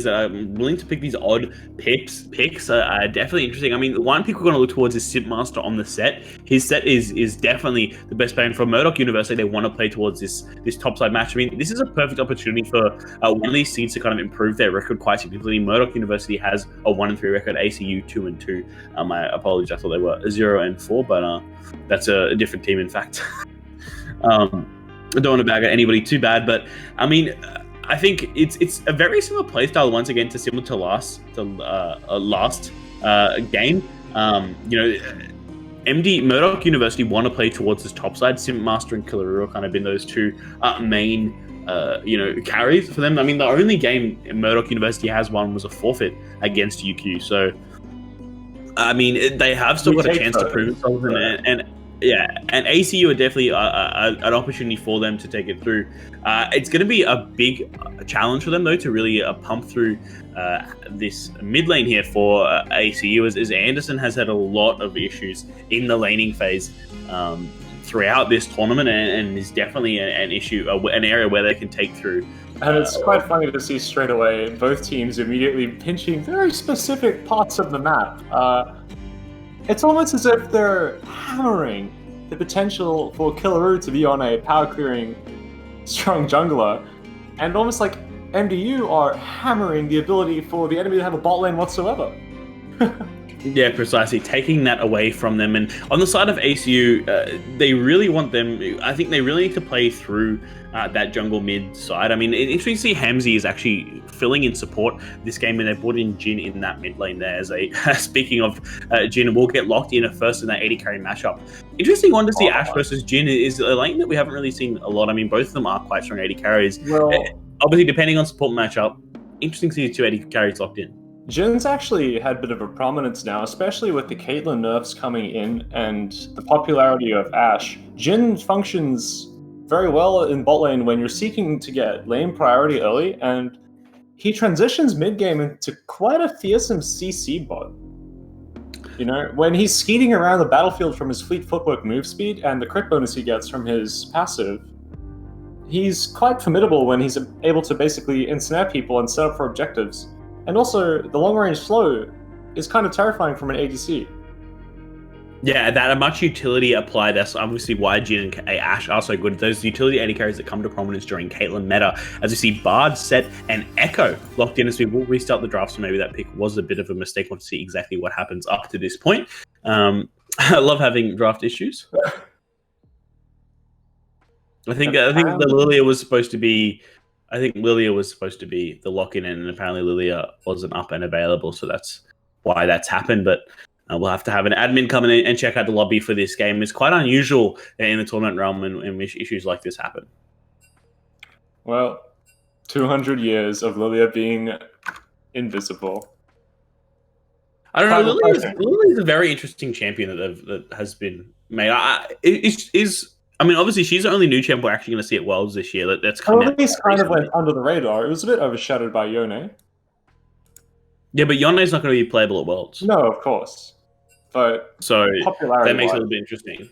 that are willing to pick these odd picks are definitely interesting. I mean, the one pick we're going to look towards is Simpmaster on the set. His set is definitely the best player. And for Murdoch University, they want to play towards this topside match. I mean, this is a perfect opportunity for one of these seeds to kind of improve their record quite significantly. Murdoch University has a 1-3 record, ACU 2-2. I apologize, I thought they were 0-4, but that's a different team, in fact. I don't want to bag at anybody too bad, but I mean, I think it's a very similar play style once again to last game. Murdoch University want to play towards this top side. Simpmaster and Killaroo have kind of been those two main carries for them. I mean, the only game Murdoch University has won was a forfeit against UQ. So, I mean, they have still got a chance to prove themselves, and ACU are definitely an opportunity for them to take it through. It's going to be a big challenge for them, though, to really pump through this mid lane here for ACU, as Anderson has had a lot of issues in the laning phase throughout this tournament, and is definitely an issue, an area where they can take through. And it's quite funny to see straight away both teams immediately pinching very specific parts of the map. It's almost as if they're hammering the potential for Killaroo to be on a power-clearing, strong jungler, and almost like MDU are hammering the ability for the enemy to have a bot lane whatsoever. Yeah, precisely. Taking that away from them. And on the side of ACU, they really want them... I think they really need to play through that jungle mid side. I mean, it's interesting to see Hamzy is actually filling in support this game, and they brought in Jin in that mid lane there. As speaking of Jin, we'll get locked in first in that 80 carry mashup. Interesting one to see Ash versus Jin is a lane that we haven't really seen a lot. I mean, both of them are quite strong 80 carries. Well, obviously, depending on support matchup, interesting to see the two 80 carries locked in. Jin's actually had a bit of a prominence now, especially with the Caitlyn nerfs coming in and the popularity of Ashe. Jin functions very well in bot lane when you're seeking to get lane priority early, and he transitions mid-game into quite a fearsome CC bot. You know, when he's skeeting around the battlefield from his fleet footwork move speed and the crit bonus he gets from his passive, he's quite formidable when he's able to basically ensnare people and set up for objectives. And also, the long-range flow is kind of terrifying from an ADC. Yeah, that a much utility applied. That's obviously why Jin and Ashe are so good. Those utility AD carries that come to prominence during Caitlyn meta, as we see Bard, Set, and Echo locked in as we will restart the draft. So maybe that pick was a bit of a mistake. We'll see exactly what happens up to this point. I love having draft issues. I think the Lilia was supposed to be. I think Lilia was supposed to be the lock-in, and apparently Lilia wasn't up and available, so that's why that's happened. But we'll have to have an admin come in and check out the lobby for this game. It's quite unusual in the tournament realm when issues like this happen. Well, 200 years of Lilia being invisible. I don't know. Lilia is a very interesting champion that has been made. I mean, obviously, she's the only new champ we're actually going to see at Worlds this year. That's come out. This kind of went under the radar. It was a bit overshadowed by Yone. Yeah, but Yone's not going to be playable at Worlds. No, of course. But so that makes it a little bit interesting.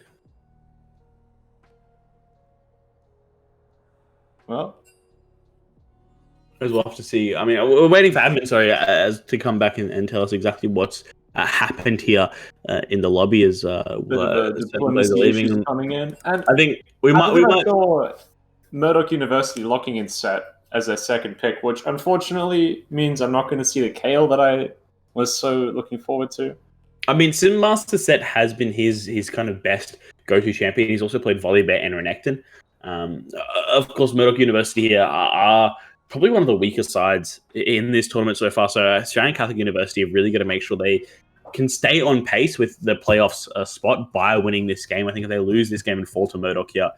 Well, as we'll have to see. I mean, we're waiting for admin, to come back and tell us exactly what's happened here in the lobby as leaving coming in. And I think we might saw Murdoch University locking in Set as their second pick, which unfortunately means I'm not going to see the Kale that I was so looking forward to. I mean, Simmaster Set has been his kind of best go-to champion. He's also played Volibear and Renekton. Of course, Murdoch University here are probably one of the weaker sides in this tournament so far. So Australian Catholic University have really got to make sure they can stay on pace with the playoffs spot by winning this game. I think if they lose this game and fall to Murdoch here,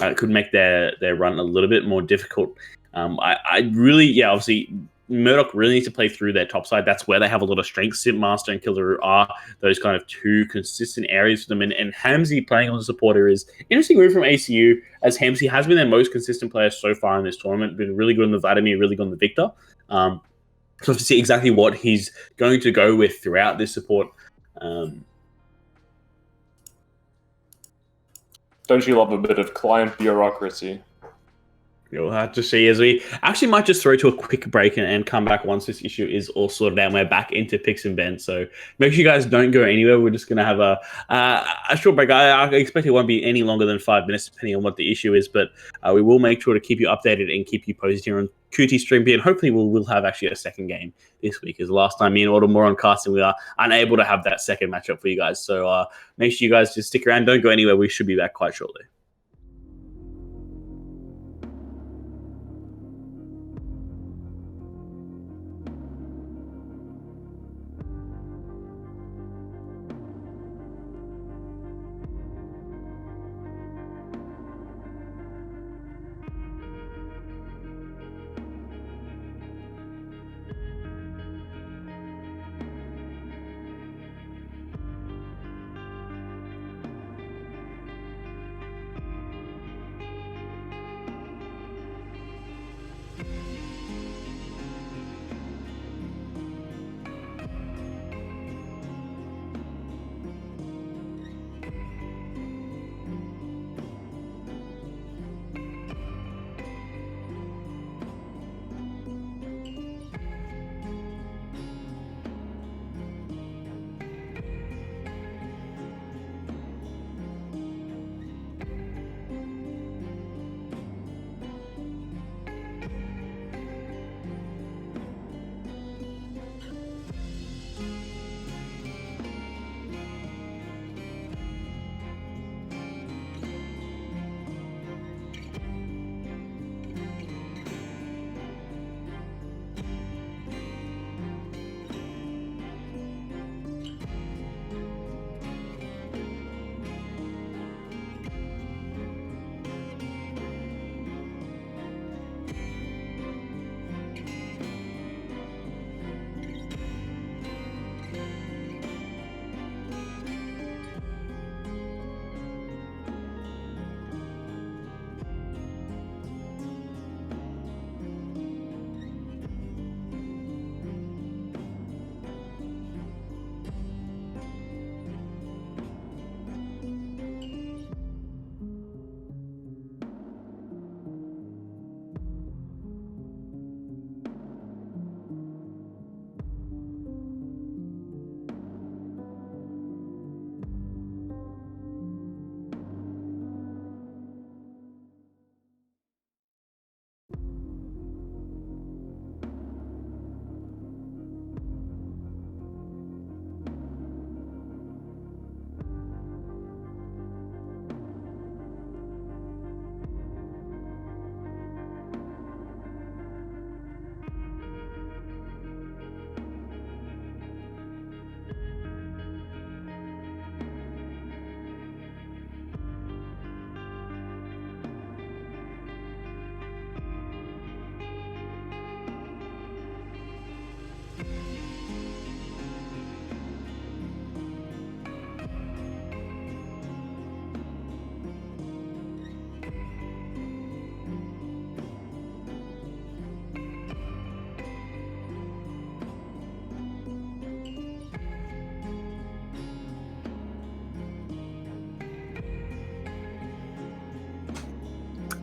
it could make their run a little bit more difficult. Obviously, Murdoch really needs to play through their top side. That's where they have a lot of strength. Simpmaster and Killaroo are those kind of two consistent areas for them. And Hamzy playing on the supporter is interesting move from ACU, as Hamzy has been their most consistent player so far in this tournament. Been really good on the Vladimir, really good on the Victor. So to see exactly what he's going to go with throughout this support. Don't you love a bit of client bureaucracy? You'll have to see as we actually might just throw to a quick break and come back once this issue is all sorted out and we're back into picks and bends. So make sure you guys don't go anywhere. We're just going to have a short break. I expect it won't be any longer than 5 minutes depending on what the issue is, but we will make sure to keep you updated and keep you posted here on QT Stream B, and hopefully we'll have actually a second game this week, as last time me and Autumn were on casting, we are unable to have that second matchup for you guys. So make sure you guys just stick around. Don't go anywhere. We should be back quite shortly.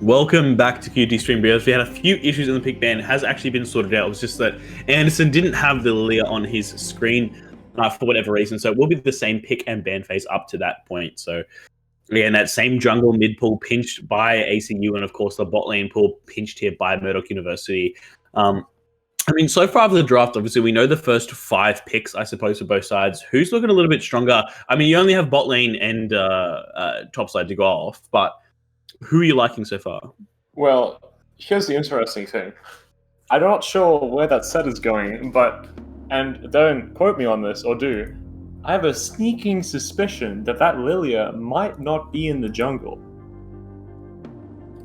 Welcome back to QT Stream Breakers. We had a few issues in the pick ban. It has actually been sorted out. It was just that Anderson didn't have the Lilia on his screen for whatever reason. So it will be the same pick and ban phase up to that point. So again, that same jungle mid pool pinched by ACU, and of course the bot lane pool pinched here by Murdoch University. I mean, so far of the draft, obviously, we know the first 5 picks, I suppose, for both sides. Who's looking a little bit stronger? I mean, you only have bot lane and top side to go off, but who are you liking so far? Well, here's the interesting thing. I'm not sure where that set is going, and don't quote me on this, or do, I have a sneaking suspicion that Lilia might not be in the jungle.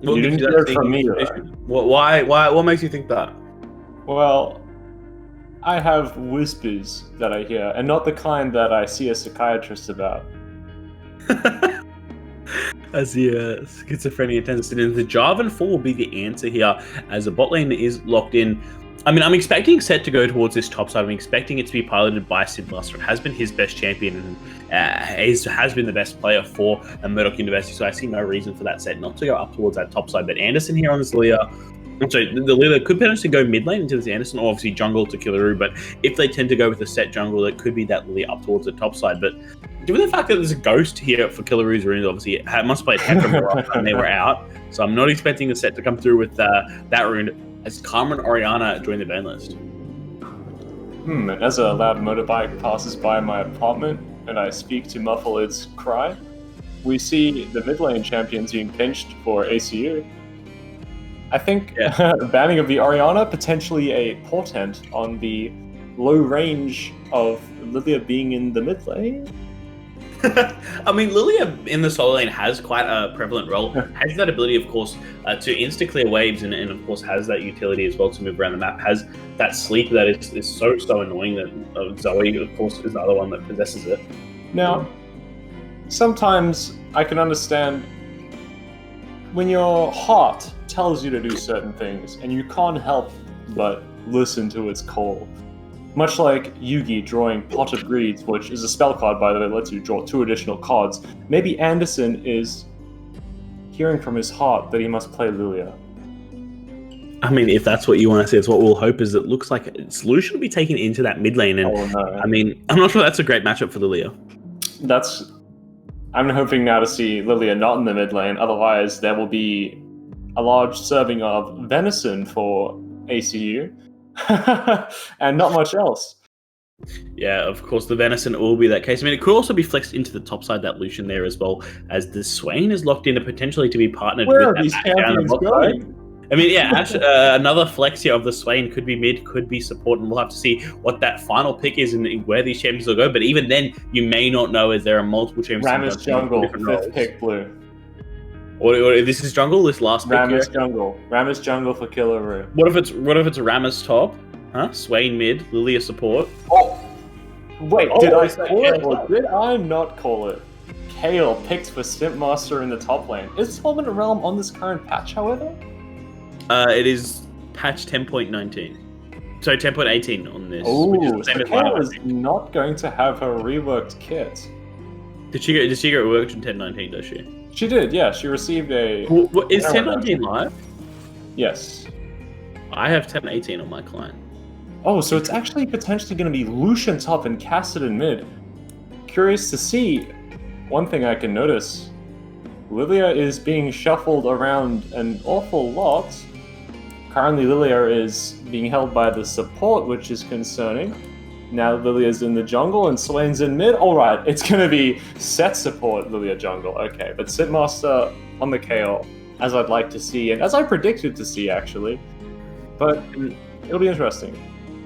Well, you didn't hear it from me. Why? What makes you think that? Well, I have whispers that I hear, and not the kind that I see a psychiatrist about. As the schizophrenia tends to do, the Jarvan 4 will be the answer here, as the bot lane is locked in. I mean, I'm expecting Set to go towards this top side. I'm expecting it to be piloted by Sid Master. It has been his best champion and has been the best player for Murdoch University, so I see no reason for that Set not to go up towards that top side. But Anderson here on this Lilia, so the Lilia could potentially go mid lane into this Anderson, or obviously jungle to Killaroo, but if they tend to go with a Set jungle, it could be that Lilia up towards the top side. But given the fact that there's a ghost here for Killaroo's runes, obviously it must play Hecarim the last time they were out, so I'm not expecting the Set to come through with that rune. As Carmen Oriana join the ban list. As a loud motorbike passes by my apartment and I speak to muffle its cry, we see the mid lane champions being pinched for ACU. I think banning of the Oriana, potentially a portent on the low range of Lilia being in the mid lane. I mean, Lilia in the solo lane has quite a prevalent role. Has that ability, of course, to insta-clear waves, and of course has that utility as well to move around the map. Has that sleep that is so annoying that Zoe, of course, is the other one that possesses it. Now, sometimes I can understand when your heart tells you to do certain things and you can't help but listen to its call. Much like Yugi drawing Pot of Greeds, which is a spell card, by the way, that lets you draw 2 additional cards, maybe Anderson is hearing from his heart that he must play Lilia. I mean, if that's what you want to say, it's what we'll hope. Is it looks like Solution will be taken into that mid lane, and I mean, I'm not sure that's a great matchup for Lilia. I'm hoping now to see Lilia not in the mid lane, otherwise there will be a large serving of venison for ACU. And not much else. Yeah, of course, the venison will be that case. I mean, it could also be flexed into the top side, that Lucian there as well, as the Swain is locked in potentially to be partnered with these champions going? I mean, yeah, Ash, another flex here of the Swain could be mid, could be support, and we'll have to see what that final pick is and where these champions will go. But even then, you may not know, as there are multiple champions. Rammus jungle, 5th pick blue. Or this is jungle. This last pick. Rammus jungle. Rammus jungle for Killaroo. What if it's Rammus top? Huh? Swain mid. Lilia support. Oh, wait. Did I call it or did I not call it? Kale picked for Simp Master in the top lane. Is Torment Realm on this current patch, however? It is patch 10.19. So 10.18 on this. Oh, so Kale is not going to have her reworked kit. Did she get reworked in 10.19? Does she? She did, yeah. She received a... Is 10.19 live? Yes. I have 10.18 on my client. Oh, so it's actually potentially going to be Lucian top and Cassidy mid. Curious to see. One thing I can notice, Lilia is being shuffled around an awful lot. Currently, Lilia is being held by the support, which is concerning. Now Lilia's in the jungle and Swain's in mid. Alright, it's going to be set support Lilia jungle. Okay, but Sid Master on the KO, as I'd like to see, and as I predicted to see, actually. But it'll be interesting.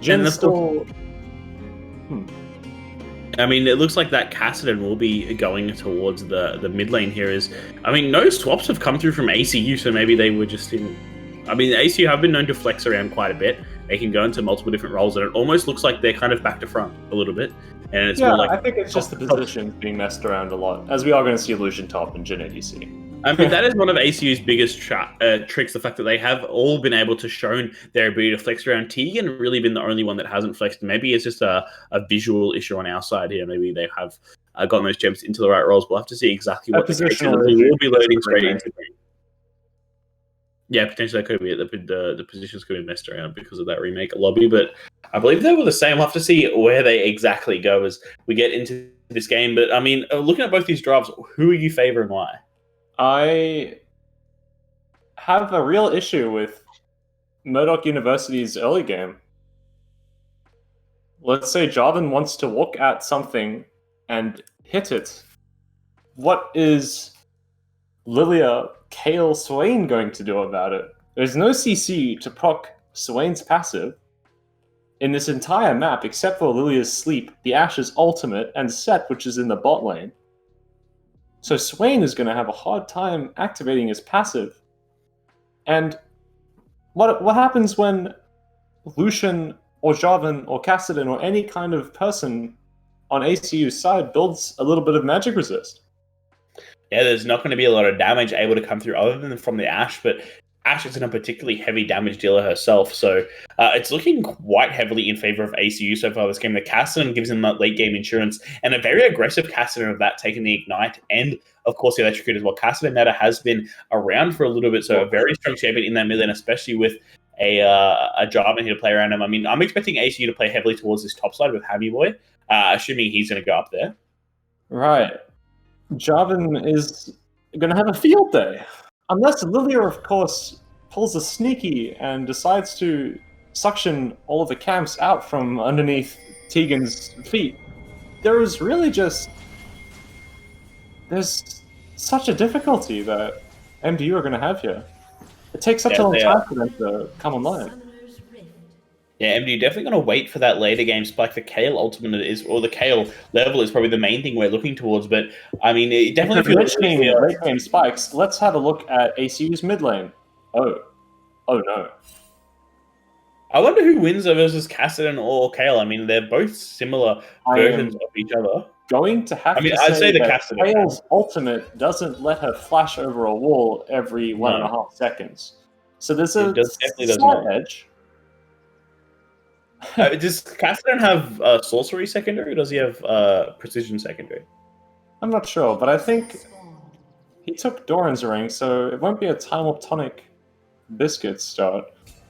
Jin's still... I mean, it looks like that Cassidy will be going towards the mid lane here. I mean, no swaps have come through from ACU, so maybe they were just in... I mean, ACU have been known to flex around quite a bit. They can go into multiple different roles, and it almost looks like they're kind of back to front a little bit. And it's more like... I think it's just the positions being messed around a lot, as we are going to see Lucian top and Jin ADC. I mean, that is one of ACU's biggest tricks, the fact that they have all been able to show their ability to flex around. Tegan really been the only one that hasn't flexed. Maybe it's just a visual issue on our side here. Maybe they have gotten those gems into the right roles. We'll have to see exactly what the case is. We'll be loading straight into. Yeah, potentially that could be it. The positions could be messed around because of that remake lobby, but I believe they were the same. We'll have to see where they exactly go as we get into this game. But I mean, looking at both these drafts, who are you favoring? Why? I have a real issue with Murdoch University's early game. Let's say Jarvan wants to look at something and hit it. What is Lilia Kale Swain going to do about it? There's no CC to proc Swain's passive in this entire map except for Lilia's Sleep, the Ashe's ultimate, and Set, which is in the bot lane. So Swain is going to have a hard time activating his passive. And what happens when Lucian or Jarvan or Cassidy or any kind of person on ACU's side builds a little bit of magic resist? Yeah, there's not going to be a lot of damage able to come through other than from the Ashe, but Ash isn't a particularly heavy damage dealer herself, so it's looking quite heavily in favor of ACU so far this game. The Cassidy gives him that late game insurance, and a very aggressive Cassidy of that, taking the Ignite and, of course, the Electrocute as well. Cassidy Meta has been around for a little bit, so a very strong champion in that mid lane, especially with a Jarvan here to play around him. I mean, I'm expecting ACU to play heavily towards this top side with Hammy Boy, assuming he's going to go up there. Right. Jarvan is going to have a field day. Unless Lilia, of course, pulls a sneaky and decides to suction all of the camps out from underneath Tegan's feet. There's such a difficulty that MDU are going to have here. It takes such a long time for them to come online. Yeah, MDU definitely going to wait for that later game spike. The Kale ultimate is, or the Kale level is probably the main thing we're looking towards. But I mean, it definitely feels late game spikes. Let's have a look at ACU's mid lane. Oh no. I wonder who wins versus Cassidy or Kale. I mean, they're both similar versions of each other. Going to have I'd say the Cassidy. Kale's ultimate doesn't let her flash over a wall every 1.5 seconds. So there's a slight edge. Does Cassidy have sorcery secondary, or does he have precision secondary? I'm not sure, but I think he took Doran's ring, so it won't be a time of tonic biscuit start.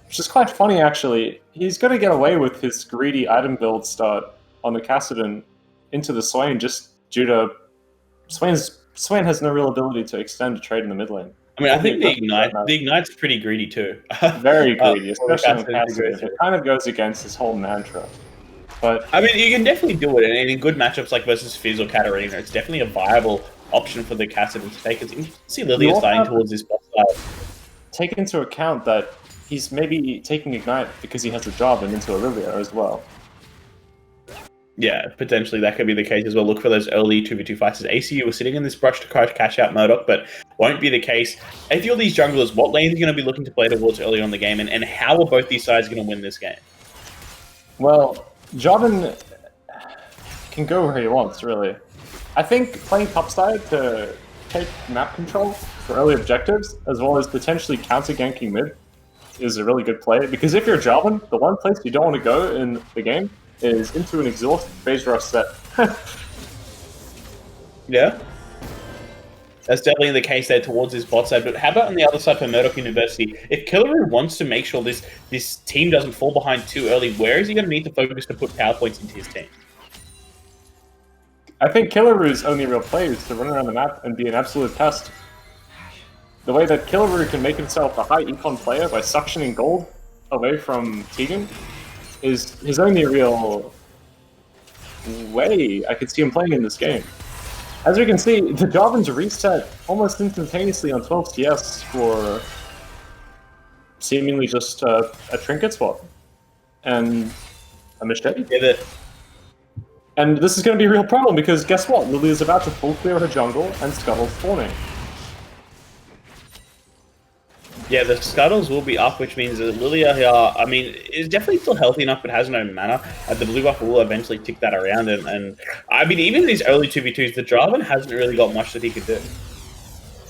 Which is quite funny, actually. He's going to get away with his greedy item build start on the Cassidy into the Swain just due to Swain has no real ability to extend a trade in the mid lane. I mean, I think the Ignite's pretty greedy too. Very greedy, especially on Cassidy. It kind of goes against his whole mantra. But I mean, you can definitely do it, and in good matchups like versus Fizz or Katarina, it's definitely a viable option for the Cassidy to take. You can see Lilia starting towards this boss side. Take into account that he's maybe taking Ignite because he has a job and into a Lilia as well. Yeah, potentially that could be the case as well. Look for those early 2v2 fights as ACU was sitting in this brush to try to catch out Murdoch, but won't be the case. If you're these junglers, what lanes are you going to be looking to play towards early on in the game, and how are both these sides going to win this game? Well, Jarvan can go where he wants, really. I think playing topside to take map control for early objectives, as well as potentially counter-ganking mid, is a really good play. Because if you're Jarvan, the one place you don't want to go in the game is into an exhaust phase rush set. Yeah. That's definitely the case there towards his bot side. But how about on the other side for Murdoch University? If Killaroo wants to make sure this team doesn't fall behind too early, where is he going to need to focus to put power points into his team? I think Killaroo's only real play is to run around the map and be an absolute pest. The way that Killaroo can make himself a high econ player by suctioning gold away from Tegan is his only real way I could see him playing in this game. As we can see, the Jarvan's reset almost instantaneously on 12 CS for seemingly just a trinket swap and a machete. And this is going to be a real problem because guess what? Lilia's about to full clear her jungle and Scuttle's spawning. Yeah, the Scuttles will be up, which means that Lilia, I mean, is definitely still healthy enough, but has no mana. The blue buff will eventually tick that around, and I mean, even these early 2v2s, the Jarvan hasn't really got much that he could do.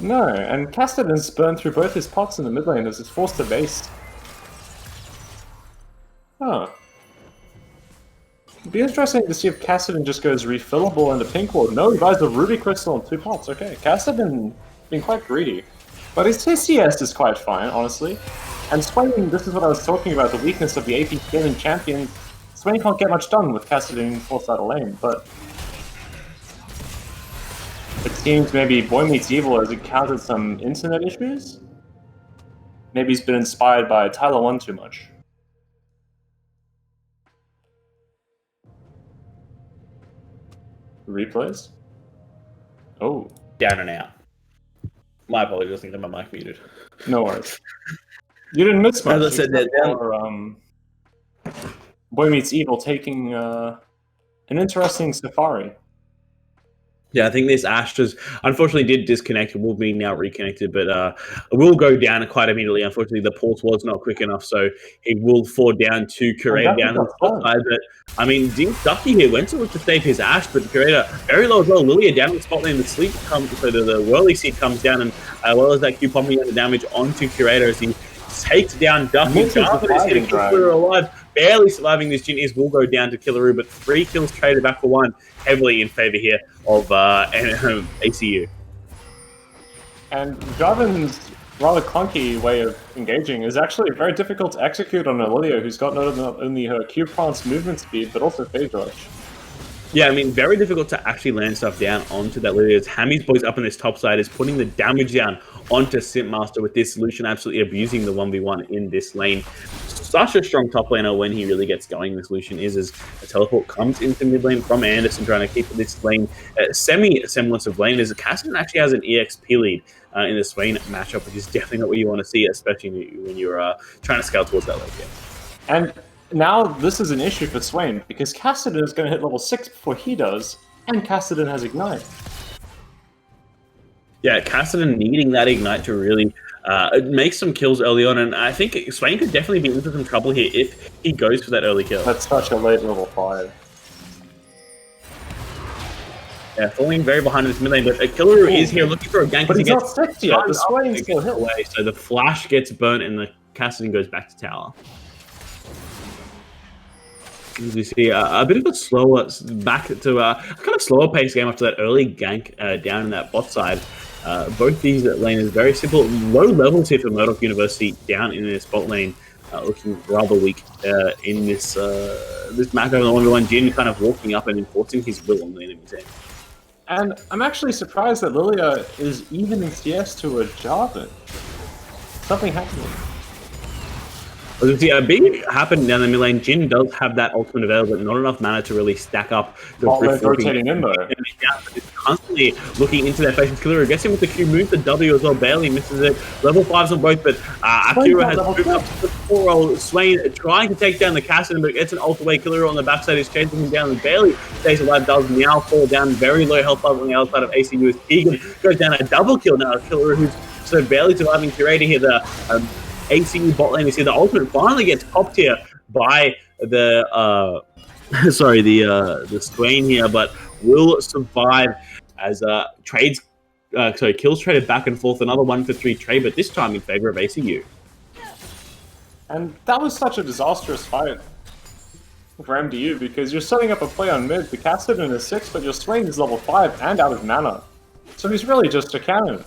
No, and Cassidy's burned through both his pots in the mid lane as he's forced to base. Huh. It'd be interesting to see if Cassidy just goes refillable into pink ward. No, he buys the ruby crystal in 2 pots. Okay, Cassidy's been quite greedy. But his CS is quite fine, honestly. And Swain, this is what I was talking about, the weakness of the AP scaling champion. Swain can't get much done with Cassidy forced out of lane, but it seems maybe Boy Meets Evil has encountered some internet issues. Maybe he's been inspired by Tyler 1 too much. Replays? Oh. Down and out. My apologies, I think that my mic muted. No worries. You didn't miss much. As I said, Boy Meets Evil taking an interesting safari. Yeah, I think this Ashe just unfortunately did disconnect. Will be now reconnected, but it will go down quite immediately. Unfortunately, the pulse was not quick enough, so he will fall down to And Curator that down on becomes the top fun. side. But I mean, Dean's Ducky here went to look to save his Ashe, but Curator very low as well. Lilia down in the spot lane. The sleep comes, so the whirly seed comes down, and as well as that Q pumping out the damage onto Curator as he takes down Ducky. Misses the Jarvan is here to fighting keep drag. Curator alive. Barely surviving this Jin is will go down to Killaroo, but 3 kills traded back for 1, heavily in favor here of ACU. And Jarvan's rather clunky way of engaging is actually very difficult to execute on Lilia, who's got not only her Q-Prance movement speed, but also phase rush. Yeah, I mean, very difficult to actually land stuff down onto that Lilia. Hammy's boys up on this top side is putting the damage down onto Simpmaster with this solution absolutely abusing the 1v1 in this lane. Such a strong top laner when he really gets going. The solution is as a teleport comes into mid lane from Anderson, trying to keep this lane semi-semblance of lane, as Cassidy actually has an EXP lead in the Swain matchup, which is definitely not what you want to see, especially when you're trying to scale towards that lane game. And now this is an issue for Swain, because Cassidy is going to hit level 6 before he does, and Cassidy has Ignite. Yeah, Cassidy needing that Ignite to really make some kills early on, and I think Swain could definitely be into some trouble here if he goes for that early kill. That's such a late level 5. Yeah, falling very behind in this mid lane, but Killaroo is here looking for a gank. But he's not 6 yet, the Swain still hit away, so the flash gets burnt and the Cassidy goes back to tower. As you see, a bit of a slower, back to a kind of slower pace game after that early gank down in that bot side. Both these laners very simple, low levels here for Murdoch University down in this bot lane, looking rather weak in this this matchup on the 1v1. Jin kind of walking up and enforcing his will on the enemy team. And I'm actually surprised that Lilia is even in CS to a Jarvan. Something happening. As you see, a big happened down the mid lane. Jin does have that ultimate available, but not enough mana to really stack up. Rotating in though. It's constantly looking into their face. Killer gets him with the Q, moves the W as well, barely misses it. Level 5s on both, but Akira has moved up to the 4-roll. Swain trying to take down the Cassidy, but gets an ult away. Killer on the backside is chasing him down and barely stays alive. Does now fall down, very low health level on the outside of ACU as Keegan goes down a double kill now. Killer, who's so barely surviving. Curator here, the ACU bot lane. You see the ultimate finally gets popped here by the sorry, the Swain here, but will survive as kills traded back and forth. Another 1-for-3 trade, but this time in favor of ACU. And that was such a disastrous fight for MDU, because you're setting up a play on mid. The Cassidy is 6, but your Swain is level 5 and out of mana, so he's really just a cannon.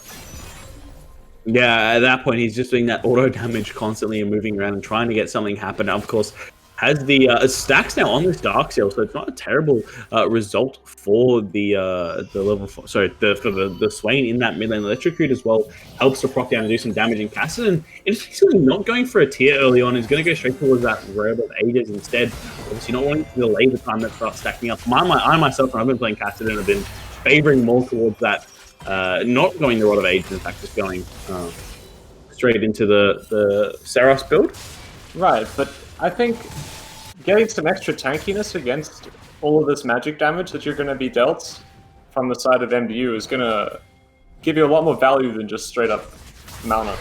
Yeah, at that point, he's just doing that auto damage constantly and moving around and trying to get something happen. Now, of course, has the stacks now on this Dark Seal, so it's not a terrible result for the level 4. Sorry, for the Swain in that mid lane. Electrocute as well helps to proc down and do some damage. And Cassidy is basically not going for a tier early on. He's going to go straight towards that Robe of Ages instead. Obviously, not wanting to delay the time that starts stacking up. I myself, when I've been playing Cassidy, have been favoring more towards that. Not going the Rod of Ages, in fact, just going straight into the Saros build. Right, but I think getting some extra tankiness against all of this magic damage that you're going to be dealt from the side of MDU is going to give you a lot more value than just straight up mana.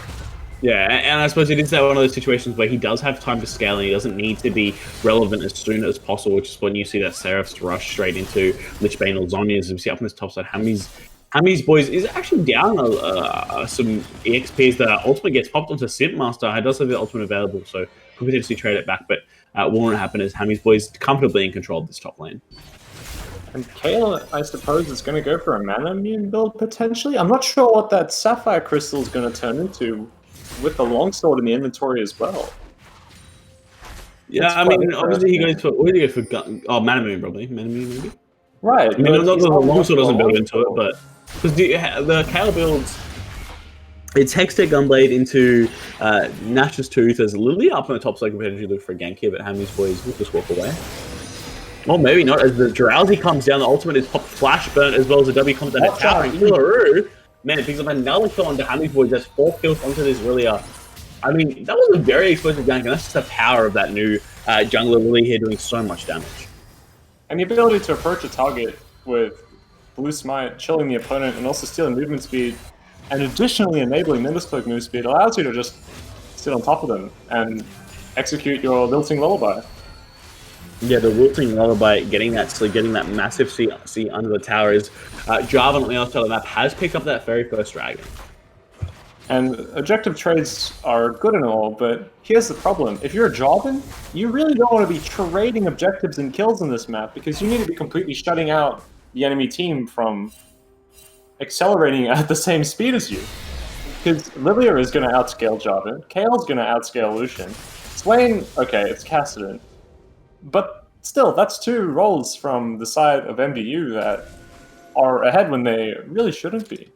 Yeah, and I suppose it is that one of those situations where he does have time to scale and he doesn't need to be relevant as soon as possible, which is when you see that Seraph's rush straight into Lichbane or Zhonya, as we see up on this top side. Hammy's boys is actually down some EXPs. The ultimate gets popped onto Simpmaster. He does have the ultimate available, so could potentially trade it back, but what won't happen is Hammy's boys comfortably in control of this top lane. And Kayla, I suppose, is going to go for a mana immune build, potentially. I'm not sure what that Sapphire Crystal is going to turn into with the longsword in the inventory as well. Yeah, I mean, obviously he goes for... What did he go for? Oh, mana immune, probably. Mana immune, maybe? Right. I mean, not the longsword doesn't build into it, but... Because the Kayla builds... It's Hextech Gunblade into Nash's Tooth. There's Lily up on the top, so I can potentially look for a gank here, but Hammy's boys will just walk away. Or maybe not, as the Drowsy comes down, the ultimate is popped flash burnt, as well as the W comes down. Killaroo, man, picks up another kill onto Hammy's boys. There's 4 kills onto this Lilia. I mean, that was a very explosive gank, and that's just the power of that new jungler Lily here doing so much damage. And the ability to approach a target with Blue Smite, chilling the opponent, and also stealing movement speed, and additionally enabling Nimbus Cloak move speed allows you to just sit on top of them and execute your Lilting Lullaby. Yeah, the wilting lullaby, getting that massive C under the tower is Jarvan on the other side of the map has picked up that very first dragon. And objective trades are good and all, but here's the problem. If you're a Jarvan, you really don't want to be trading objectives and kills in this map because you need to be completely shutting out the enemy team from accelerating at the same speed as you. Because Lilia is going to outscale Jarvan, Kael's going to outscale Lucian, Swain, okay, it's Kassadin. But still, that's 2 roles from the side of MDU that are ahead when they really shouldn't be.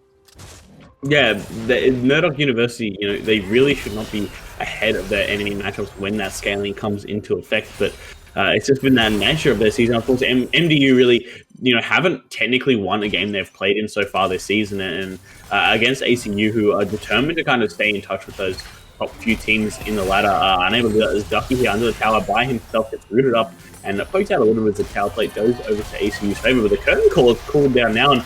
Yeah, Murdoch University, they really should not be ahead of their enemy matchups when that scaling comes into effect. But it's just been that nature of their season. Of course, MDU really, haven't technically won a game they've played in so far this season, and against ACU, who are determined to kind of stay in touch with those top few teams in the ladder, unable to do that as Ducky here under the tower by himself gets rooted up and poked out a little bit as the tower plate goes over to ACU's favor. But the curtain call is cooled down now and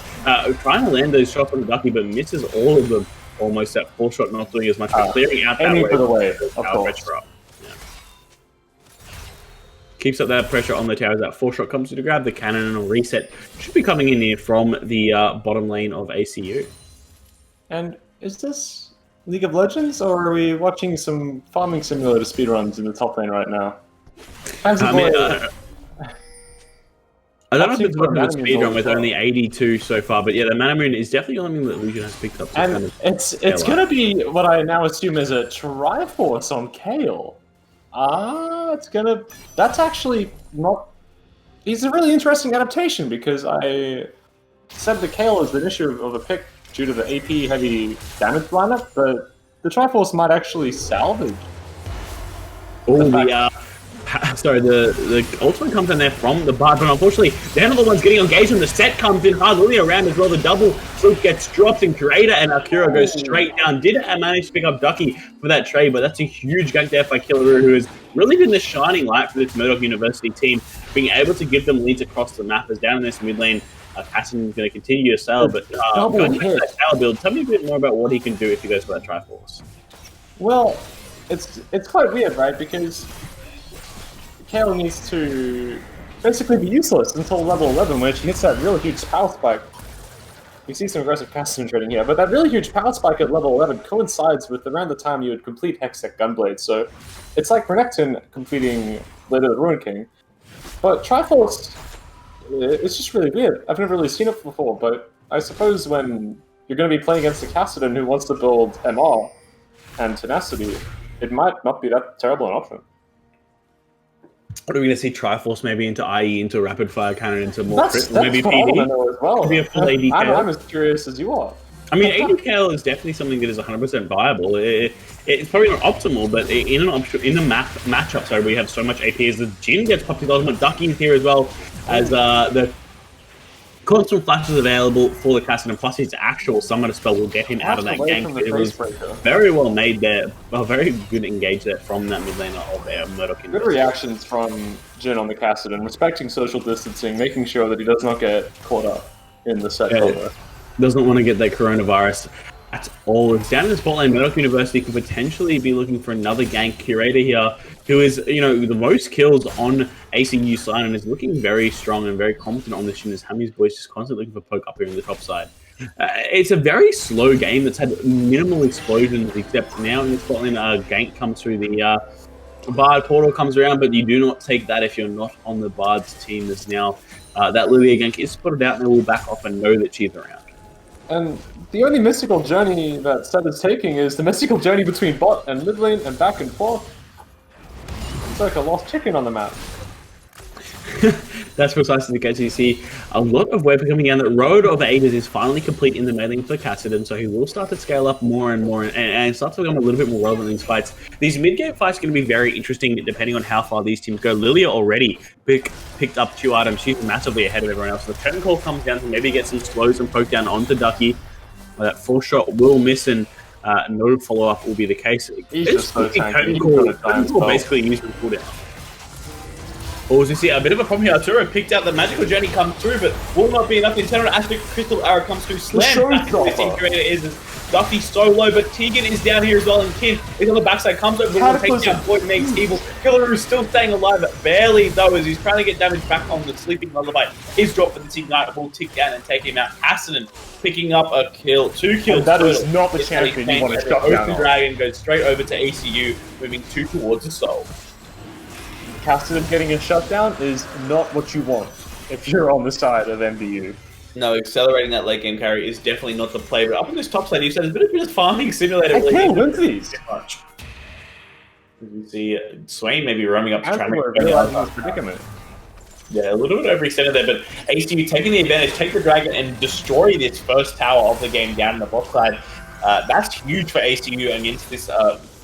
trying to land those shots on the Ducky, but misses all of them. Almost that 4 shot, not doing as much, but clearing out that way. For the wave, of course. Keeps up that pressure on the tower as that 4 shot comes to grab the cannon, and a reset should be coming in here from the bottom lane of ACU. And is this League of Legends, or are we watching some farming simulator speedruns in the top lane right now? I don't know if it's working with speedrun with only 82 so far, but yeah, the Mana Moon is definitely something that Lucian has picked up. And it's going to be what I now assume is a Triforce on Kael. That's actually not... He's a really interesting adaptation, because I said the Kael is the issue of a pick due to the AP-heavy damage lineup, but the Triforce might actually salvage. Oh, the ultimate comes in there from the Bard, but unfortunately, they're not the ones getting engaged when the set comes in hard. Lilia around as well, the double Silk gets dropped, and Curator and Akira goes straight down. Did manage to pick up Ducky for that trade, but that's a huge gank there by Killaroo, who has really been the shining light for this Murdoch University team, being able to give them leads across the map. As down in this mid lane, Kassadin is going to continue to sail, but going back to that tower build, tell me a bit more about what he can do if he goes for that Triforce. Well, it's quite weird, right? Because Kael needs to basically be useless until level 11, when she hits that really huge power spike. You see some aggressive Kassadin trading here, but that really huge power spike at level 11 coincides with around the time you would complete Hextech Gunblade, so it's like Renekton completing Blade of the Ruin King. But Triforce, it's just really weird. I've never really seen it before, but I suppose when you're going to be playing against a Kassadin who wants to build MR and Tenacity, it might not be that terrible an option. What are we going to see? Triforce maybe into IE, into Rapid Fire Cannon, into more crit, maybe PD? I know as well. Could be a full AD I'm as curious as you are. I mean, AD Kael is definitely something that is 100% viable. It's probably not optimal, but in the matchup, sorry, we have so much AP as the Jhin gets popped his ultimate. Ducky's here as well, as the constant flashes available for the Kassadin, plus his actual summoner spell will get him out of that gank. It was very well made there, a very good engage there from that mid laner of their Murdoch. Good reactions from Jhin on the Kassadin, respecting social distancing, making sure that he does not get caught up in the set cover. Doesn't want to get that coronavirus at all. It's down in the spot lane. Murdoch University could potentially be looking for another gank. Curator here, who is, the most kills on ACU side and is looking very strong and very confident on this. And as Hammy's boys just constantly looking for poke up here in the top side. It's a very slow game that's had minimal explosions, except now in the spot lane, gank comes through the Bard portal comes around, but you do not take that if you're not on the Bard's team. As now that Lilia gank is spotted out and they will back off and know that she's around. And the only mystical journey that Seth is taking is the mystical journey between bot and mid lane and back and forth. It's like a lost chicken on the map. That's precisely the case. You see a lot of web coming down. The road of Aegis is finally complete in the mailing for Kassadin, so he will start to scale up more and more and start to become a little bit more relevant in these fights. These mid-game fights are going to be very interesting depending on how far these teams go. Lilia already picked up 2 items. She's massively ahead of everyone else. The curtain call comes down to maybe get some slows and poke down onto Ducky. That 4 shot will miss and no follow-up will be the case. He's just so tanky. Curtain call basically used for cooldown. Well, as you see, a bit of a problem here. Arturo picked out the magical journey comes through, but will not be enough. Internal aspect crystal arrow comes through. Slam back to this creator is Duffy so low, but Tegan is down here as well, and Kin is on the backside, comes over the wall, takes down Void, makes evil. Killer is still staying alive, barely though, as he's trying to get damage back on the sleeping lullaby. Is dropped for the Ignite, will tick down and take him out. Assanen picking up a kill, 2 kills. And that is not the champion you want to shut down. Ocean Dragon goes straight over to ACU, moving 2 towards the Soul. Cassidy getting a shutdown is not what you want if you're on the side of MDU. No, accelerating that late game carry is definitely not the play, but up on this top side, you said there's a bit of farming simulator. I can't win these. You see Swain maybe roaming up to try and make this predicament. Yeah, a little bit over extended there, but ACU taking the advantage, take the dragon and destroy this first tower of the game down in the bot side. That's huge for ACU against this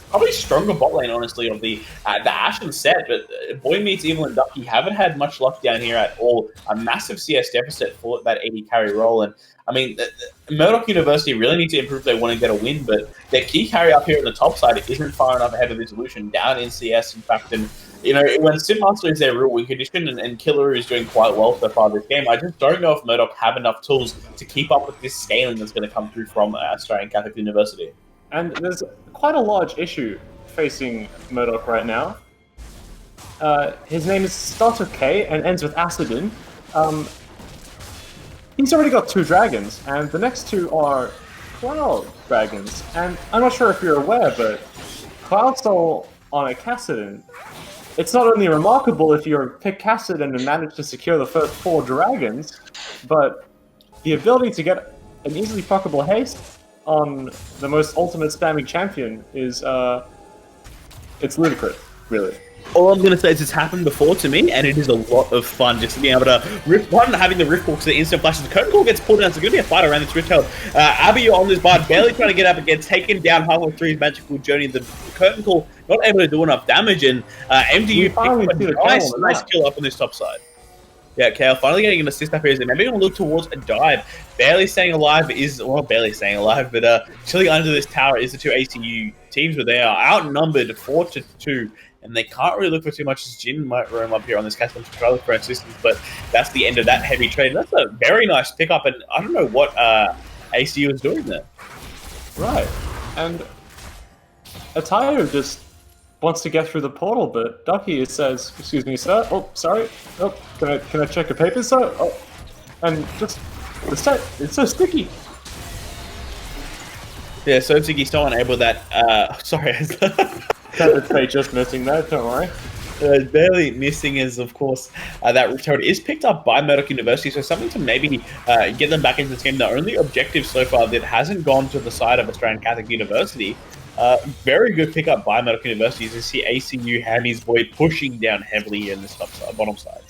probably stronger bot lane, honestly, of the Ashen set, but Boy Meets Evil and Ducky haven't had much luck down here at all. A massive CS deficit for that AD carry role, and I mean, Murdoch University really need to improve if they want to get a win, but their key carry up here on the top side isn't far enough ahead of this solution, down in CS, in fact, and you know, when Sim Master is their real win condition and Killer is doing quite well so far this game, I just don't know if Murdoch have enough tools to keep up with this scaling that's going to come through from Australian Catholic University. And there's quite a large issue facing Murdoch right now. His name is starts with K and ends with Assanen. He's already got 2 dragons, and the next 2 are Cloud dragons. And I'm not sure if you're aware, but Cloud Soul on a Kassadin, it's not only remarkable if you pick Kassadin and manage to secure the first 4 dragons, but the ability to get an easily fuckable haste on the most ultimate spamming champion is, it's ludicrous, really. All I'm going to say is it's happened before to me, and it is a lot of fun just being able to rift one, having the rift books, the instant flashes. The curtain call gets pulled down, so it's going to be a fight around this rift held. Abiyu on this bar, barely trying to get up and gets taken down halfway through his magical journey. The curtain call not able to do enough damage, and MDU picked up a nice kill up on this top side. Yeah, Kale finally getting an assist up here. Maybe going to look towards a dive. Barely staying alive is, well, barely staying alive, but chilling under this tower is the 2 ACU teams, but they are outnumbered 4-2, and they can't really look for too much as Jin might roam up here on this Castle to try to look for assistance, but that's the end of that heavy trade. That's a very nice pickup, and I don't know what ACU is doing there. Right, and Atayo just wants to get through the portal, but Ducky says, "Excuse me, sir. Oh, sorry. Oh, can I check your papers, sir? Oh," and just the set, it's so sticky. Yeah, so sticky, so unable that. Sorry, It's just missing that. Don't worry. Barely missing is, of course, that return is picked up by Murdoch University, so something to maybe get them back into this game. The only objective so far that hasn't gone to the side of Australian Catholic University. Very good pickup by Murdoch University as you see ACU Hammy's boy pushing down heavily in this top side, bottom side.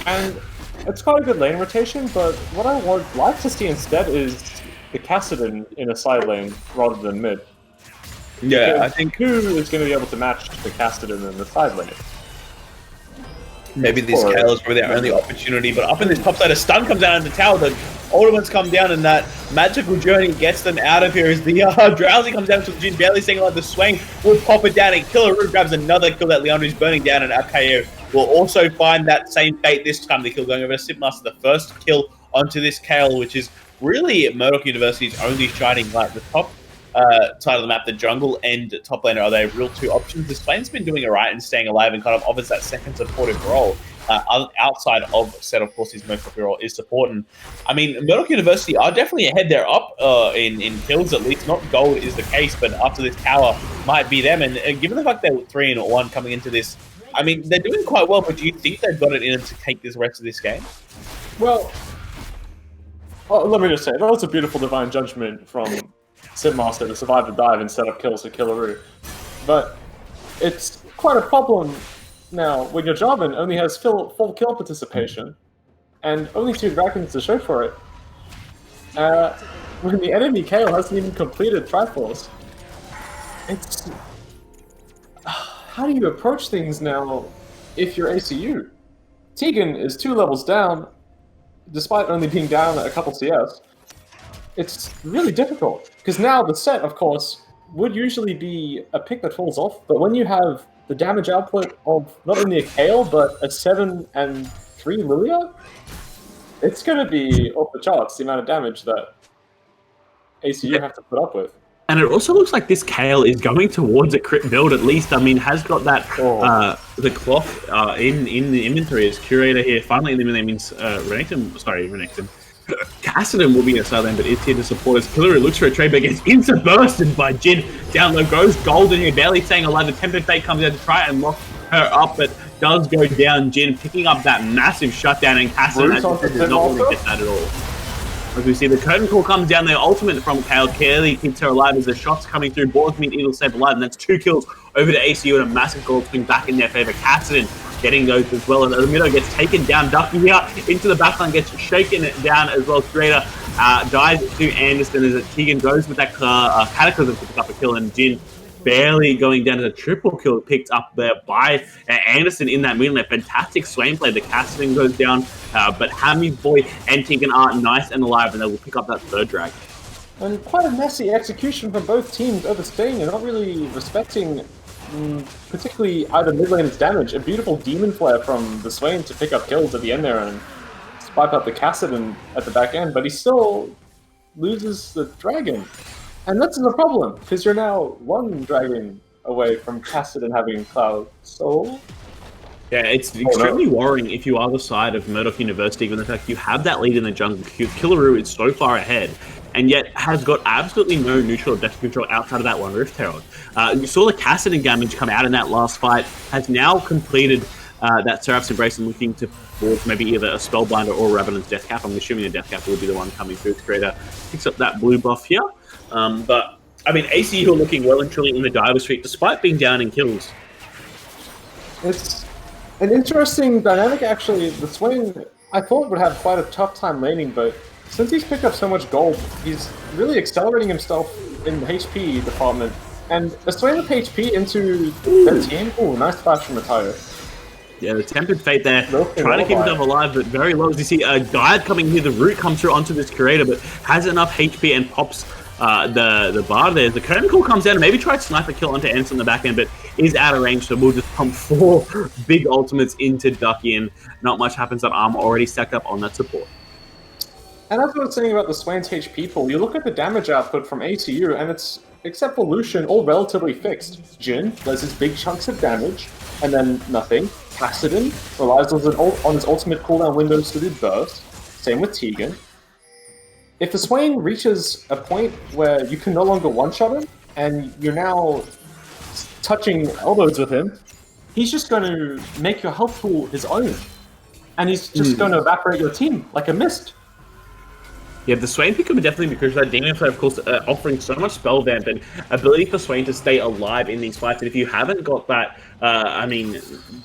And it's quite a good lane rotation, but what I would like to see instead is the Kassadin in a side lane rather than mid. Yeah, because I think who is going to be able to match the Kassadin in the side lane? maybe this Kale is probably their only opportunity, but up in this top side, a stun comes down in the tower, the Ultimates come down, and that magical journey gets them out of here as the Drowsy comes down to the Jin, barely staying alive. The Swain will pop it down, and Killer Root grabs another kill that Leandro is burning down, and Akayo will also find that same fate this time. The kill going over to Sipmaster, the first kill onto this Kale, which is really Murdoch University's only shining light. The top side of the map, the jungle and top laner are their real 2 options. The Swain's been doing alright and staying alive and kind of offers that second supportive role. Outside of Set, of course, his most popular role is support. And I mean, Murdoch University are definitely ahead. They're up in kills, at least. Not gold is the case, but after this tower might be them. And given the fact they're 3-1 coming into this, I mean, they're doing quite well, but do you think they've got it in them to take this rest of this game? Well, let me just say, that was a beautiful divine judgment from Sidmaster to survive the dive and set up kills for Killaroo. But it's quite a problem now when your Jarvan only has full kill participation and only 2 dragons to show for it. When the enemy Kayle hasn't even completed Triforce. It's... How do you approach things now if you're ACU? Tegan is 2 levels down, despite only being down a couple CS. It's really difficult, because now the set, of course, would usually be a pick that falls off, but when you have the damage output of not only a Kale, but a 7 and 3 Lilia, it's going to be off the charts, the amount of damage that ACU have to put up with. And it also looks like this Kale is going towards a crit build at least. I mean, has got that the clock in the inventory as curator here. Finally, the name means Renekton. Kassadin will be a side lane, but is here to support us. Killer looks for a trade, but gets interbursted by Jin. Down low goes Golden here, barely staying alive. The Tempered Fate comes out to try and lock her up, but does go down. Jin picking up that massive shutdown, and Kassadin does not really get that at all. As we see, the curtain call comes down, the ultimate from Kale clearly keeps her alive as the shots coming through. Boards mean Eagle safe alive, and that's 2 kills over to ACU and a massive gold swing back in their favor. Kassadin getting those as well, and Murdoch gets taken down. Ducky here into the backline, gets shaken down as well. Curator dies to Anderson as Tegan goes with that Cataclysm to pick up a kill, and Jin barely going down to the triple kill picked up there by Anderson in that middle. A fantastic Swain play. The Kassadin goes down, but Hammy Boy and Tegan are nice and alive, and they will pick up that third drag. And quite a messy execution from both teams overstaying and not really respecting particularly either mid lane's damage. A beautiful Demon Flare from the Swain to pick up kills at the end there and spike up the Kassadin at the back end, but he still loses the dragon. And that's the problem, because you're now 1 dragon away from Kassadin having Cloud Soul. Yeah, it's extremely worrying if you are the side of Murdoch University, given the fact you have that lead in the jungle. Killaroo is so far ahead, and yet has got absolutely no neutral or depth control outside of that one Rift Herald. You saw the Kassadin damage come out in that last fight, has now completed that Seraph's Embrace and looking to force maybe either a Spellbinder or Ravenous Death Cap. I'm assuming the Death Cap will be the one coming through. Creator picks up that blue buff here. But, I mean, ACU are looking well and truly in the Diver Street, despite being down in kills. It's an interesting dynamic, actually. The Swain, I thought, would have quite a tough time laning, but since he's picked up so much gold, he's really accelerating himself in the HP department. And the Swain with HP into their team, ooh, nice flash from Retire. Yeah, the Tempered Fate there, trying to keep himself alive, but very low. As you see, a guide coming here, the root comes through onto this Curator, but has enough HP and pops the bar there. The curtain call comes down and maybe try to snipe a kill onto Anderson on the back end, but is out of range, so we'll just pump 4 big ultimates into Ducky, and not much happens. That arm already stacked up on that support. And that's what I was saying about the Swain's HP pool. You look at the damage output from ACU, and it's, except for Lucian, all relatively fixed. Jin does his big chunks of damage, and then nothing. Kassadin relies on his ultimate cooldown windows to do burst. Same with Tegan. If the Swain reaches a point where you can no longer one-shot him, and you're now touching elbows with him, he's just going to make your health pool his own. And he's just going to evaporate your team like a mist. Yeah, the Swain pick would definitely be crucial. That Demon Flare, of course, offering so much spell vamp and ability for Swain to stay alive in these fights. And if you haven't got that,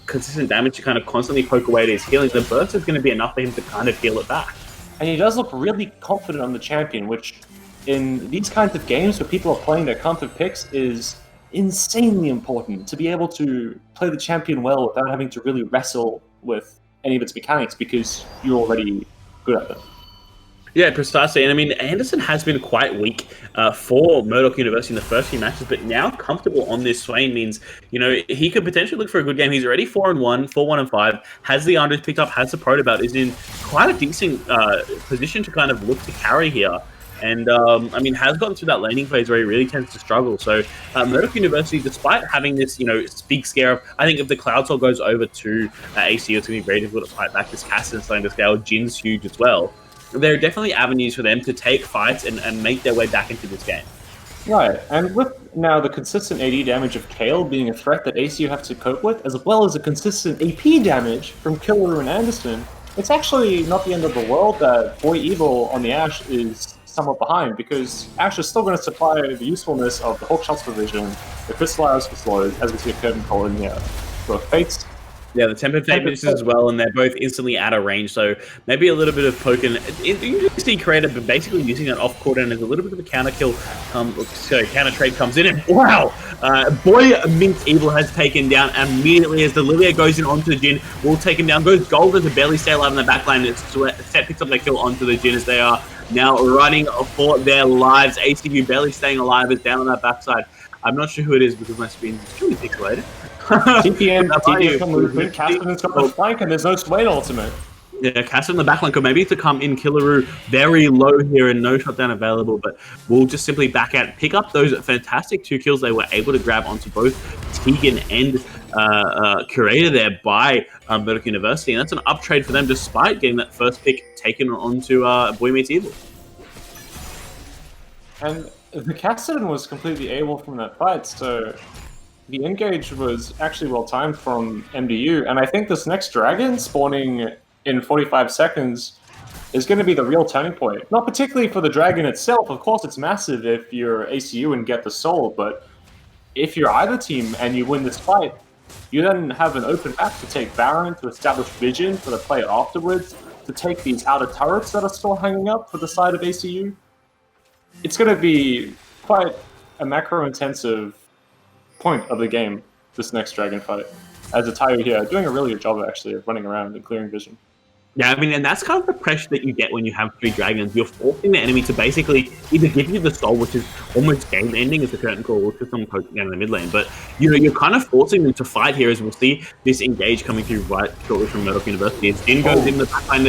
consistent damage to kind of constantly poke away at his healing, the burst is going to be enough for him to kind of heal it back. And he does look really confident on the champion, which in these kinds of games where people are playing their comfort picks is insanely important, to be able to play the champion well without having to really wrestle with any of its mechanics because you're already good at them. Yeah, precisely. And I mean, Anderson has been quite weak for Murdoch University in the first few matches, but now comfortable on this Swain means, you know, he could potentially look for a good game. He's already 4-1, 4-1-5, has the Andres picked up, has the Protobelt, is in quite a decent position to kind of look to carry here. And, I mean, has gotten through that laning phase where he really tends to struggle. So, Murdoch University, despite having this, you know, big scare of, I think if the Cloud Soul goes over to ACU, it's going to be very difficult to fight back. This Kassadin starting to scale. Jin's huge as well. There are definitely avenues for them to take fights and make their way back into this game. Right, and with now the consistent AD damage of Kale being a threat that ACU have to cope with, as well as a consistent AP damage from Killer and Anderson, it's actually not the end of the world that Boy Evil on the Ashe is somewhat behind, because Ashe is still going to supply the usefulness of the Hawk Shots provision, the Crystallizers for slows, as we see a curtain call in here. Both Fates. Yeah, the Tempered Fate misses as well, and they're both instantly out of range, so maybe a little bit of poking. You see Creator, but basically using it off court, and there's a little bit of a counter kill. Counter trade comes in, and wow! Boy Mint Evil has taken down immediately as the Lilia goes in onto the Jin. Will take him down, goes Golden to barely stay alive in the backline. Set picks up their kill onto the Jin as they are now running for their lives. ACU barely staying alive is down on that backside. I'm not sure who it is because my screen is truly pixelated. TPN come movement, Cassidy's got the flank, and there's no Swain ultimate. Yeah, Cassidy in the backline could maybe to come in. Killaroo very low here and no shutdown available, but we'll just simply back out, pick up those fantastic 2 kills they were able to grab onto both Tegan and Curator there by Murdoch University, and that's an up trade for them despite getting that first pick taken onto Boy Meets Evil. And the Cassidy was completely able from that fight, so the engage was actually well timed from MDU, and I think this next dragon spawning in 45 seconds is going to be the real turning point. Not particularly for the dragon itself. Of course, it's massive if you're ACU and get the soul, but if you're either team and you win this fight, you then have an open map to take Baron, to establish vision for the play afterwards, to take these outer turrets that are still hanging up for the side of ACU. It's going to be quite a macro-intensive point of the game, this next dragon fight. As a Tayo here, doing a really good job actually of running around and clearing vision. Yeah, I mean, and that's kind of the pressure that you get when you have 3 dragons. You're forcing the enemy to basically either give you the soul, which is almost game-ending as the curtain call, or just someone poking down in the mid lane. But, you know, you're kind of forcing them to fight here, as we'll see this engage coming through right shortly from Murdoch University. As Jin goes in the backline,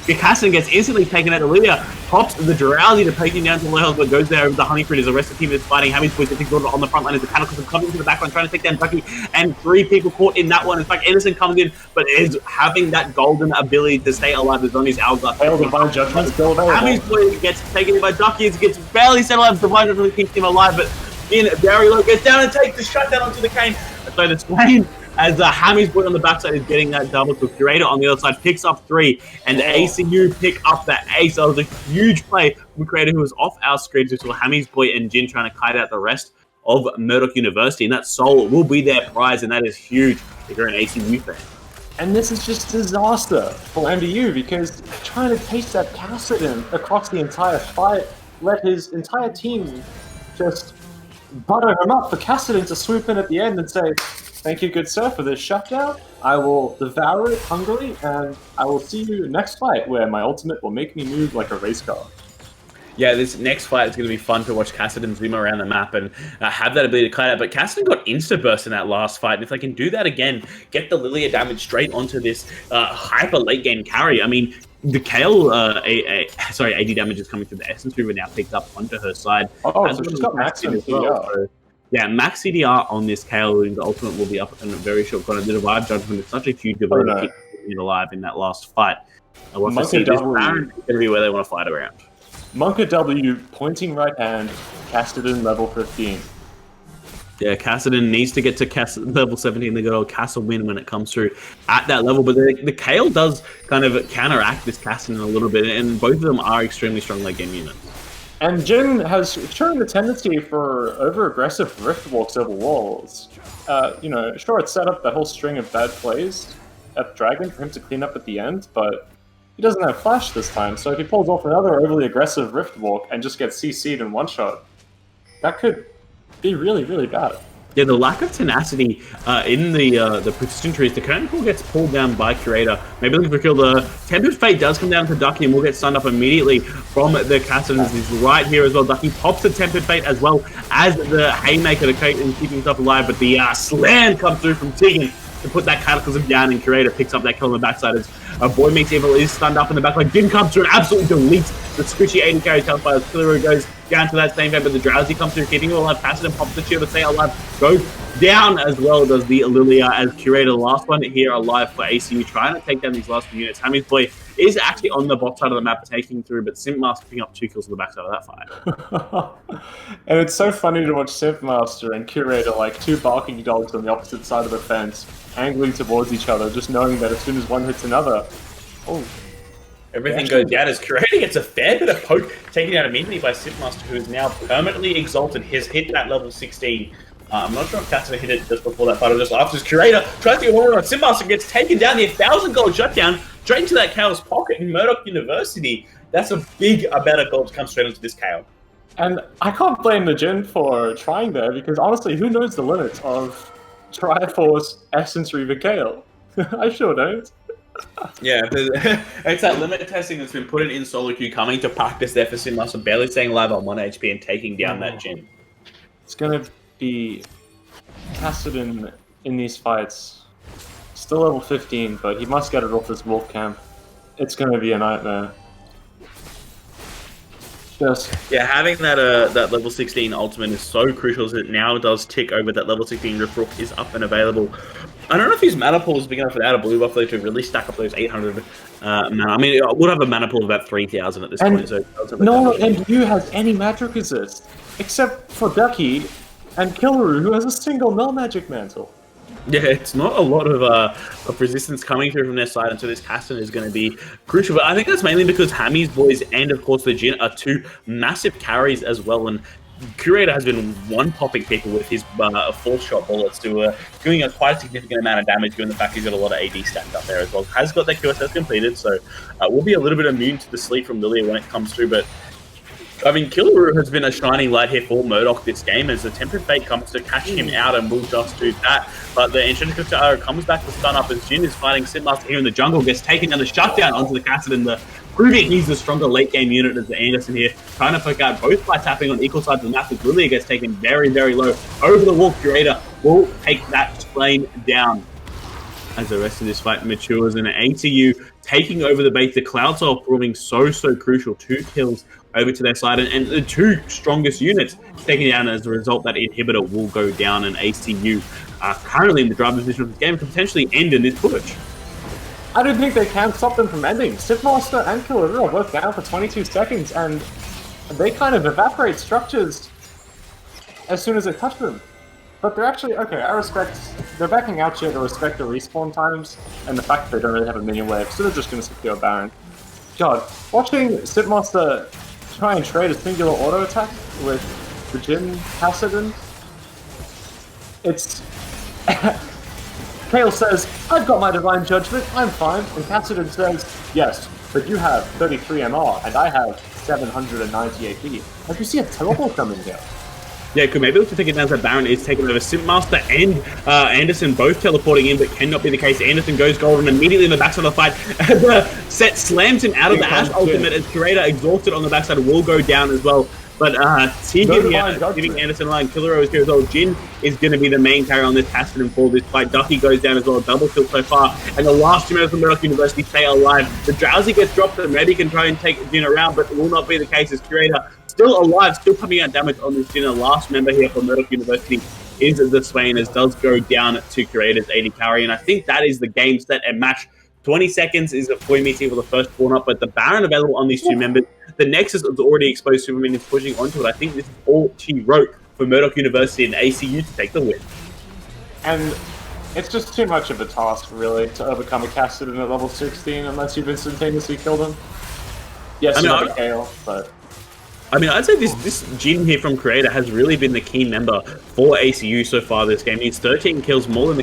the Cassidy gets instantly taken out. Olivia pops the Drowsy to take him down to the hills, but goes there with the Honeycrit as the rest of the team is fighting. Hammy's boys on the front line as the Cataclysm comes into the backline, trying to take down Ducky, and 3 people caught in that one. In fact, Edison comes in, but is having that golden ability to stay alive as on his hourglass. Divine Judgment still available. Hammy's boy gets taken in by Ducky, gets barely set alive. Divine Judgment keeps him alive, but in very low gets down and takes the shutdown onto the Kane. So the Swain, as Hammy's boy on the backside is getting that double kill. Curator on the other side picks up 3, and the ACU pick up that ace. That was a huge play from Curator, who was off our screens. We saw Hammy's boy and Jin trying to kite out the rest of Murdoch University, and that soul will be their prize, and that is huge if you're an ACU fan. And this is just disaster for MDU, because trying to take that Cassidy across the entire fight, let his entire team just butter him up for Cassidy to swoop in at the end and say, "Thank you, good sir, for this shutdown. I will devour it hungrily, and I will see you next fight, where my ultimate will make me move like a race car." Yeah, this next fight is going to be fun to watch Cassidy zoom around the map and have that ability to kite out. But Cassidy got insta-burst in that last fight, and if they can do that again, get the Lilia damage straight onto this hyper late-game carry. I mean, the Kale, AD damage is coming through the Essence River now picked up onto her side. Oh, so she's got max CDR. Well, so, yeah, max CDR on this Kale, and the ultimate will be up in a very short corner. The Divine Judgment is such a huge ability to keep it alive in that last fight. I want to see this Baron is going to be where they want to fight around. Monka W, pointing right hand, Cassidy level 15. Yeah, Cassidy needs to get to level 17. They got a Castle win when it comes through at that level. But the Kale does kind of counteract this Cassidy a little bit, and both of them are extremely strong late game units. And Jin has shown the tendency for over-aggressive rift walks over walls. You know, sure, it set up that whole string of bad plays at Dragon for him to clean up at the end, but he doesn't have flash this time, so if he pulls off another overly aggressive rift walk and just gets CC'd in one shot, that could be really, really bad. Yeah, the lack of tenacity in the persistent trees. The curtain call gets pulled down by Curator. Maybe looking for kill. The Tempered Fate does come down to Ducky and will get stunned up immediately from the Cassidy. He's right here as well. Ducky pops the Tempered Fate as well as the Haymaker to keep himself alive, but the slam comes through from Tegan to put that Cataclysm down, and Curator picks up that kill on the backside as Boy Meets Evil is stunned up in the back. Like, Jin comes through and absolutely deletes the squishy 80 carry Hellfire. Killer goes down to that same fate, but the Drowsy comes through, keeping him alive. Cassidy pops the shield to stay alive. Goes down as well does the Lilia as Curator. Last one here alive for ACU, trying to take down these last few units. Hammy's boy is actually on the bot side of the map taking through, but Simpmaster picking up 2 kills on the backside of that fight. And it's so funny to watch Simpmaster and Curator like 2 barking dogs on the opposite side of the fence, angling towards each other, just knowing that as soon as one hits another, everything goes down as Curator gets a fair bit of poke taken out immediately by Simpmaster, who is now permanently exalted. He's hit that level 16. I'm not sure if Cassidy hit it just before that fight or just after. Curator tries to get one on Simpmaster, gets taken down. The 1,000 gold shutdown straight into that Kale's pocket in Murdoch University. That's a big amount of gold to come straight into this Kale. And I can't blame the Jin for trying there, because honestly, who knows the limits of Triforce Essence Reaver Kale? I sure don't. Yeah, it's that limit testing that's been put in solo queue, coming to practice there for Simpmaster, barely staying alive on 1 HP and taking down that Jin. It's going to be Kassadin in these fights. Still level 15, but he must get it off this wolf camp. It's going to be a nightmare. Yeah, having that level 16 ultimate is so crucial as it now does tick over that level 16 Rift Rook is up and available. I don't know if his mana pool is big enough without a blue buff though to really stack up those 800 mana. I mean, it would have a mana pool of about 3,000 at this point. So no MDU has any magic resist, except for Ducky and Killeru, who has a single null magic mantle. Yeah, it's not a lot of resistance coming through from their side, and so this Kassadin is going to be crucial. But I think that's mainly because Hammy's boys and, of course, the Jin are two massive carries as well, and Curator has been one-popping people with his full-shot bullets to doing quite a significant amount of damage, given the fact he's got a lot of AD stacked up there as well. Has got that QSS completed, so we'll be a little bit immune to the sleep from Lilia when it comes through, but I mean, Killeru has been a shining light here for Murdoch this game as the Tempered Fate comes to catch him out and will just do that. But the Enchanted Katara comes back to stun up as Jin is fighting Sidmaster here in the jungle, gets taken down the shutdown onto the Kassadin, proving he's the stronger late game unit as the Anderson here, trying to poke out both by tapping on equal sides of the map as Lilia gets taken very, very low. Over the wall, Curator will take that lane down. As the rest of this fight matures, and ACU taking over the base, the Cloud Soul proving so crucial. 2 kills over to their side, and the 2 strongest units taken down. As a result, that inhibitor will go down, and ACU are currently in the driver's position of this game, could potentially end in this push. I don't think they can stop them from ending. Sipmaster and Killeru are both down for 22 seconds, and they kind of evaporate structures as soon as they touch them. But they're actually, okay, I respect, they're backing out shit, I respect the respawn times, and the fact that they don't really have a minion wave, so they're just going to secure Baron. God, watching Sipmaster try and trade a singular auto attack with the Jin Kassadin, it's... Kale says, I've got my divine judgment, I'm fine, and Kassadin says, yes, but you have 33 MR, and I have 790 AP. Like, you see a teleport coming here. Yeah, could maybe look to take it down as Baron is taking over. Simpmaster and Anderson both teleporting in, but cannot be the case. Anderson goes golden immediately in the backside of the fight. The set slams him out of the Ash ultimate as Curator, exhausted on the backside, will go down as well. But Tegan here, giving Anderson a line. Killero is here as well. Jin is going to be the main carry on this Kassadin for this fight. Ducky goes down as well. Double kill so far. And the last 2 members from Murdoch University stay alive. The Drowsy gets dropped and Reddy can try and take Jin around, but it will not be the case as Curator still alive, still coming out damage on this Jin. The last member here for Murdoch University is the Swain, as does go down to Curator's 80 carry. And I think that is the game, set, and match. 20 seconds is a 40 meter for the first pawn up, but the Baron available on these 2 members. The Nexus is already exposed. Superman is pushing onto it. I think this is all she wrote for Murdoch University and ACU to take the win. And it's just too much of a task, really, to overcome a Kassadin at level 16 unless you've instantaneously killed him. Yes, you have a Kale, but... I mean, I'd say this Jin here from Creator has really been the key member for ACU so far this game. He's 13 kills, more than the